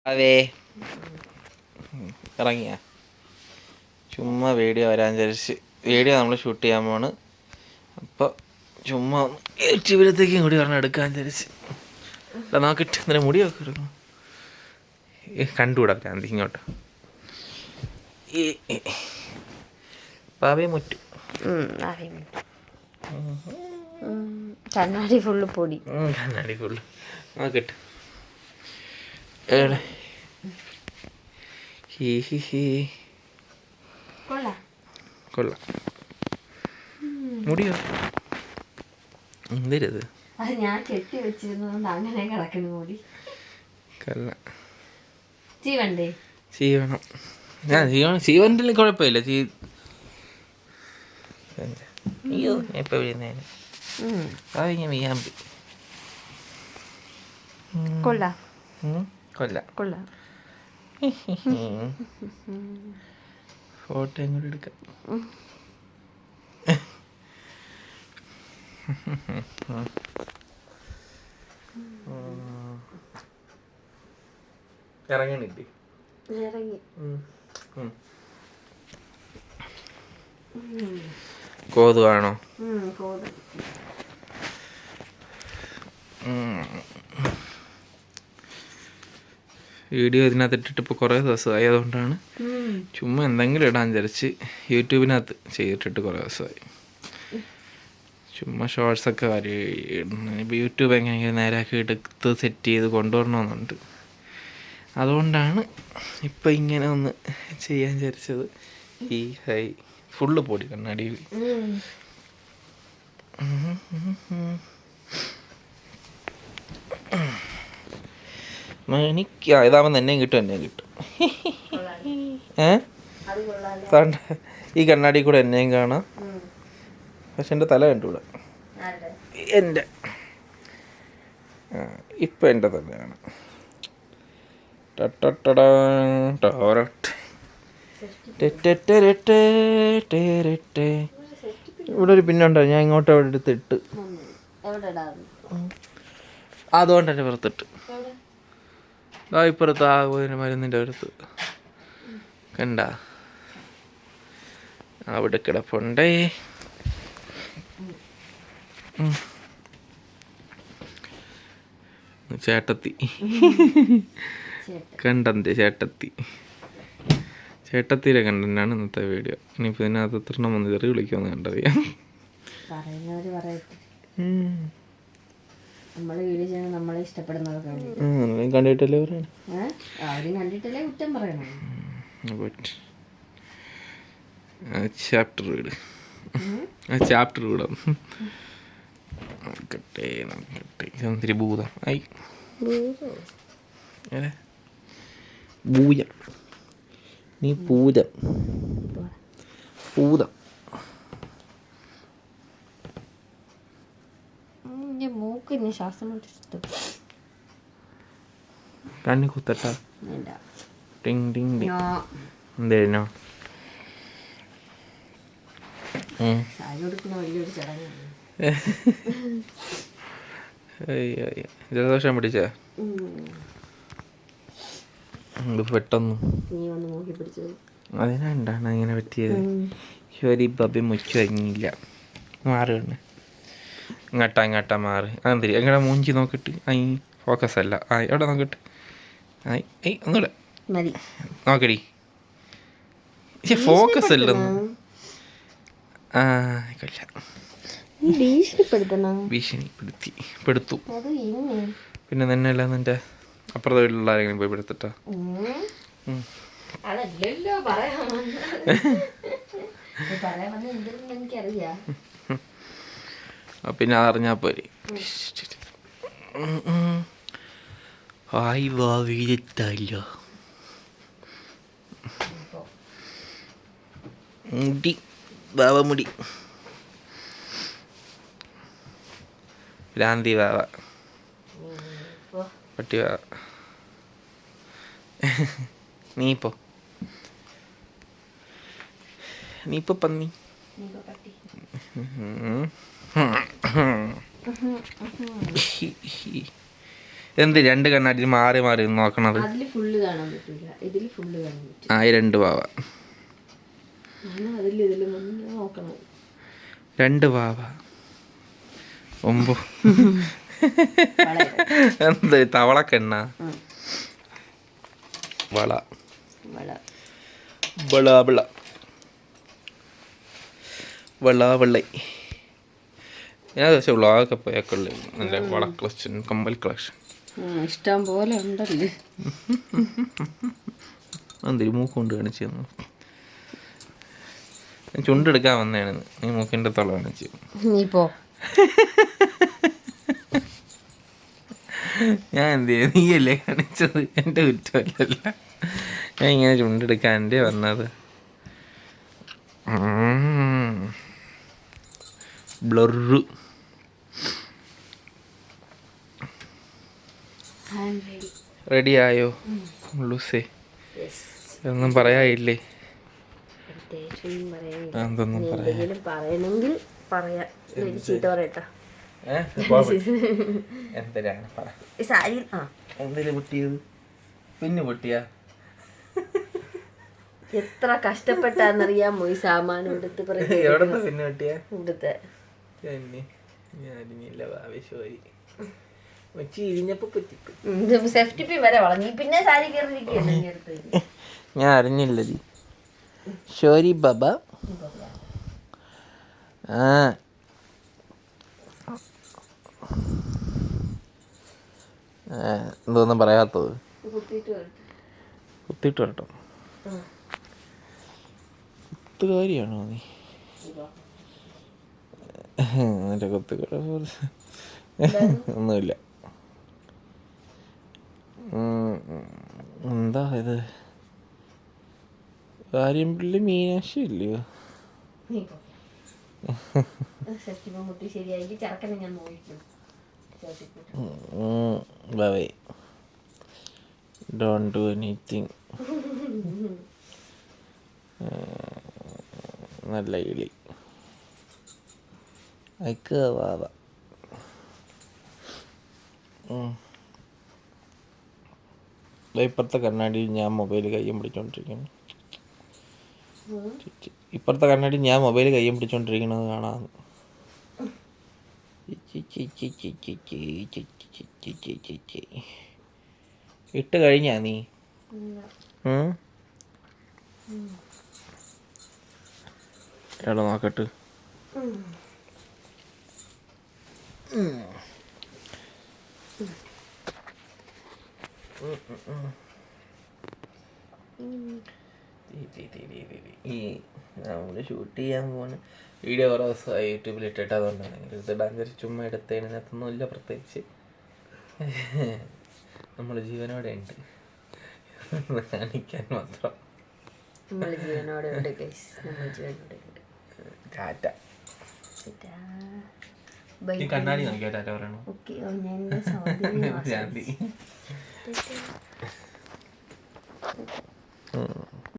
അതെ ഇറങ്ങിയ ചുമ്മാ വീഡിയോ വരാൻ വിചാരിച്ച് വീഡിയോ നമ്മൾ ഷൂട്ട് ചെയ്യാൻ പോണ്. അപ്പോൾ ചുമ്മാ യൂട്യൂബിലത്തേക്കും കൂടി പറഞ്ഞ് എടുക്കാൻ വിചാരിച്ച്. നോക്കിട്ട് ഇന്നലെ മുടി ഒക്കെ എടുക്കണം. കണ്ടുകൂടാ ഭ്രാന്തി ഇങ്ങോട്ട് ഈ പാവയെ മുറ്റു കണ്ണാടി ഫുള്ള് പൊടി. കണ്ണാടി ഫുള്ള് നോക്കിട്ട് കൊള്ളാം. മുടിയോ എന്തരത്? അത് ഞാൻ കെട്ടി വെച്ചിരുന്നതുകൊണ്ട് അങ്ങനെ കിടക്കുന്നു മുടി. കൊള്ളാം. ജീവണ്ടേ? ചെയ്യണം. ജീവൻ്റെ കുഴപ്പമില്ല. അയ്യോ എപ്പോൾ വീഴുന്നതിന് ഞാൻ വീയാൻ പോയി. കൊള്ളാം. ഫോട്ടോ കൂടെ എടുക്കാം. ഇറങ്ങണില്ലേ? ഇറങ്ങി. കോതുവാണോ? വീഡിയോ ഇതിനകത്ത് ഇട്ടിട്ട് ഇപ്പോൾ കുറേ ദിവസമായി. അതുകൊണ്ടാണ് ചുമ്മാ എന്തെങ്കിലും ഇടാൻ വിചാരിച്ച് യൂട്യൂബിനകത്ത് ചെയ്തിട്ടിട്ട് കുറേ ദിവസമായി. ചുമ്മാ ഷോർട്സൊക്കെ വരി ഇടുന്നു. ഇപ്പോൾ യൂട്യൂബ് എങ്ങനെയെങ്കിലും നേരാക്കി എടുത്ത് സെറ്റ് ചെയ്ത് കൊണ്ടുവരണമെന്നുണ്ട്. അതുകൊണ്ടാണ് ഇപ്പം ഇങ്ങനെ ഒന്ന് ചെയ്യാൻ വിചാരിച്ചത്. ഈ ഫുള്ള് പൊടി കണ്ണാടിയിൽ. എനിക്ക് ഇതാവുമ്പോൾ എന്നെയും കിട്ടും. ഈ കണ്ണാടി കൂടെ എന്നെയും കാണാം. പക്ഷെ എൻ്റെ തല കണ്ടുകൂടാ. എൻ്റെ ഇപ്പം എൻ്റെ തലയാണ്. ഇവിടെ ഒരു പിന്നുണ്ടോ? ഞാൻ ഇങ്ങോട്ട് അവിടെ എടുത്തിട്ട് അതുകൊണ്ട് എൻ്റെ പുറത്തിട്ട് ഇപ്പുറത്ത് ആ മരുന്നിൻ്റെ അടുത്ത് കണ്ട അവിടെ കിടപ്പുണ്ടേ. ചേട്ടത്തി കണ്ടൻ്റെ ചേട്ടത്തിയുടെ കണ്ടൻ്റാണ് ഇന്നത്തെ വീഡിയോ. ഇനിയിപ്പോൾ ഇതിനകത്ത് എത്രണ്ണം വന്ന് ചെറിയ വിളിക്കുമെന്ന് കണ്ടറിയാം. കണ്ടിട്ടല്ലേ ചാപ്റ്റർ വീട് ചാപ്റ്റർ വീടാം. നോക്കട്ടെ ഭൂതം ഐ ഭൂജം നീ പൂജം പൂതം കണ്ണി കുത്തട്ട ടിങ് ടിങ് ടിങ് എന്തേനോ ജലദോഷം പിടിച്ച പെട്ടെന്ന് അതിനാണ്ടാണ് അങ്ങനെ പറ്റിയത്. ശരി ബബി മുച്ചു കഴിഞ്ഞില്ല. മാറുകയാണ് ഇങ്ങോട്ടാ മാറ്. അതെന്തിരി എങ്ങനെ മൂഞ്ചി നോക്കിട്ട് ഫോക്കസ് അല്ല. എവിടെ നോക്കിട്ട് ഒന്നുകൂടെ നോക്കടി. ഫോക്കസ് അല്ലെന്ന് ഭീഷണിപ്പെടുത്തു. പിന്നെ തന്നെയല്ല നിന്റെ അപ്പുറത്തെ വീട്ടിലുള്ള ആരെങ്കിലും പോയി പെടുത്തിട്ടാ? പിന്നെ അതറിഞ്ഞാ പോരെ. വീഴത്തല്ലോ മുടി വാവമുടി ഭ്രാന്തി വാവ പട്ടി വാവ. നീപ്പോ പന്നി. എന്ത് രണ്ട് കണ്ണാടി മാറി മാറി നോക്കണത്? അതില് ഫുള്ള് കാണാൻ പറ്റില്ല, ഇതില് ഫുള്ള് കാണാൻ പറ്റും. ആ ഈ രണ്ട് വാവ, ഇതിലും നോക്കണം. രണ്ട് വാവ ഒമ്പോ എന്ത് തവളക്കെണ്ണ വള വള വള വള വെള്ളൈ. ഞാൻ പക്ഷേ വ്ളോഗൊക്കെ പോയൊക്കെ നല്ല വള കളക്ഷൻ, കമ്മൽ കളക്ഷൻ ഇഷ്ടം പോലെ ഉണ്ടല്ലേ. എന്തൊരു മൂക്ക് കൊണ്ട് കാണിച്ചു തന്നു. ഞാൻ ചുണ്ടെടുക്കാൻ വന്നതാണ്, നീ മൂക്കിൻ്റെ തൊള്ള കാണിച്ചു. നീ പോ. ഞാൻ എന്ത് ചെയ്തു? നീയല്ലേ കാണിച്ചത്, എൻ്റെ കുറ്റമല്ലല്ല. ഞാൻ ഇങ്ങനെ ചുണ്ടെടുക്കാൻ എൻ്റെ വന്നത്. ബ്ലറ് റെഡി ആയോ ലൂസേ? ഒന്നും പറയായില്ലേ? എന്തൊന്നും പറയണമെങ്കിൽ പറയാം. ചീത്ത പറയട്ടാ. എന്തിനാണ് പറ. സാരി എന്തിനാ പൊട്ടിയത്? പിന്നെ പൊട്ടിയാ? എത്ര കഷ്ടപ്പെട്ടാന്നറിയാമോ ഈ സാമാനം എടുത്ത് എവിടെ പിന്നെ പൊട്ടിയാ? ഇവിടുത്തെ ഞാനില്ല ആവേശമായി വെച്ച് ഇരിഞ്ഞപ്പോ പൊട്ടിപ്പ്. സേഫ്റ്റി പിൻ വരെ വളഞ്ഞു. പിന്നെ സാരി കയറിയിരിക്കുകയല്ലേ. ഞാൻ അറിഞ്ഞില്ലതി. ഷോരി ബാബ. ആ എന്തോന്നും പറയാത്തത്? കുത്തിയിട്ട് വരട്ടോ. കുത്തുകാരിയാണോ നീ? എൻ്റെ കുത്തുകട ഒന്നുമില്ല. എന്താ ഇത്? കാര്യംപള്ളി മീനാക്ഷി ഇല്ലയോ? ബൈ. Don't do anything. നല്ല കിളി അയക്കുക വാവ. ഇപ്പുറത്തെ കണ്ണാടി ഞാൻ മൊബൈൽ കയ്യും പിടിച്ചോണ്ടിരിക്കുന്നു. ഇപ്പുറത്തെ കണ്ണാടി ഞാൻ മൊബൈൽ കയ്യും പിടിച്ചോണ്ടിരിക്കണത് കാണാം. ഇട്ട് കഴിഞ്ഞാ നീ? എവിടെ നോക്കട്ട്. നമ്മള് ഷൂട്ട് ചെയ്യാൻ പോകുന്ന വീഡിയോ കുറേ ദിവസമായി യൂട്യൂബിൽ ഇട്ടിട്ട്, അതുകൊണ്ടാണ് എടുത്തിടാൻ വിചാരിച്ച്. ചുമ്മാ എടുത്തതിനകത്തൊന്നും ഇല്ല പ്രത്യേകിച്ച്. നമ്മൾ ജീവനോടെ ഉണ്ട് കാണിക്കാൻ മാത്രം. ടാറ്റ. കണ്ണാടി നോക്കിയാ ടാറ്റ പറയണോ? ഞാൻ